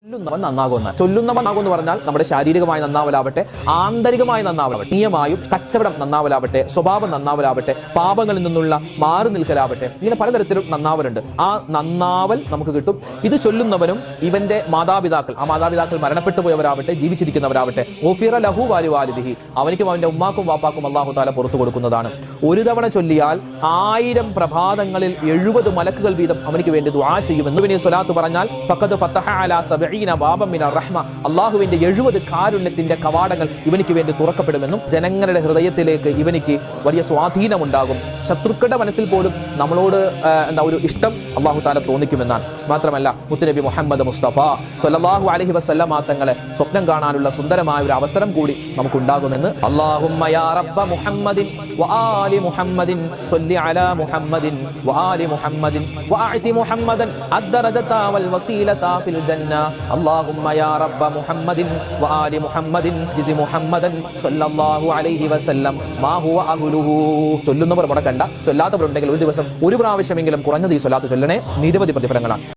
ചൊല്ലുന്നവൻ പറഞ്ഞാൽ നമ്മുടെ ശാരീരികമായി നന്നാവലാവട്ടെ, ആന്തരികമായി നന്നാവലാവട്ടെ, നീയമായും കച്ചവടം നന്നാവലാവട്ടെ, സ്വഭാവം നന്നാവലാവട്ടെ, പാപങ്ങളിൽ നിന്നുള്ള മാറി നിൽക്കലാവട്ടെ, ഇങ്ങനെ പലതരത്തിലും നന്നാവലുണ്ട്. ആ നന്നാവൽ നമുക്ക് കിട്ടും. ഇത് ചൊല്ലുന്നവനും ഇവന്റെ മാതാപിതാക്കൾ, ആ മാതാപിതാക്കൾ മരണപ്പെട്ടു പോയവരാവട്ടെ, ജീവിച്ചിരിക്കുന്നവരാവട്ടെ, ഓഫിറ ലഹു വാലി വാലിദിഹി, അവനിക്കും അവന്റെ ഉമ്മാക്കും വാപ്പാക്കും അല്ലാഹു തആല പുറത്തു കൊടുക്കുന്നതാണ്. ഒരു തവണ ചൊല്ലിയാൽ 1000 പ്രഭാതങ്ങളിൽ 70 മലക്കുകൾ വീതം അവനിക്ക് വേണ്ടി ദുആ ചെയ്യുമെന്ന് പിന്നെ സ്വലാത്ത് പറഞ്ഞാൽ ഫഖദ് ഫതഹ അലാ സബഈന ബാബൻ മിനർ റഹ്മ, അല്ലാഹുവിന്റെ 70 കാരുണ്യത്തിന്റെ കവാടങ്ങൾ ഇവനിക്ക് വേണ്ടി തുറക്കപ്പെടുമെന്നും ജനങ്ങളുടെ ഹൃദയത്തിലേക്ക് ഇവനിക്ക് വലിയ സ്വാധീനമുണ്ടാകും. ശത്രുക്കളുടെ മനസ്സിൽ പോലും നമ്മളോട് ഒരു ഇഷ്ടം അല്ലാഹു തആല തോന്നിക്കുമെന്നാണ്. മാത്രമല്ല മുത്തുനബി മുഹമ്മദ് മുസ്തഫ സ്വല്ലല്ലാഹു അലൈഹി വസല്ലമ തങ്ങളെ സ്വപ്നം കാണാനുള്ള സുന്ദരമായ ഒരു അവസരം കൂടി നമുക്കുണ്ടാകുമെന്ന്. അല്ലാഹുമ്മ യാ റബ്ബ മുഹമ്മദിൻ വആലി മുഹമ്മദിൻ സ്വല്ലി അലാ മുഹമ്മദിൻ വആലി മുഹമ്മദിൻ വഅതി മുഹമ്മദൻ അദ്ദറജത വൽ വസീലത ഫിൽ ജന്ന. അല്ലാഹുമ്മ യാ റബ്ബ മുഹമ്മദിൻ വആലി മുഹമ്മദിൻ ജിസി മുഹമ്മദൻ സ്വല്ലല്ലാഹു അലൈഹി വസല്ലം മാ ഹുവ അഹ്ലുഹു. ചൊല്ലുന്നവർ മുടക്കണ്ട, ചൊല്ലാത്തവരുണ്ടെങ്കിൽ ഒരു ദിവസം ഒരു പ്രാവശ്യമെങ്കിലും കുറഞ്ഞത് ഈ സ്വലാത്ത് ചൊല്ലണേ. നിരവധി പ്രതിഫലങ്ങളാണ്.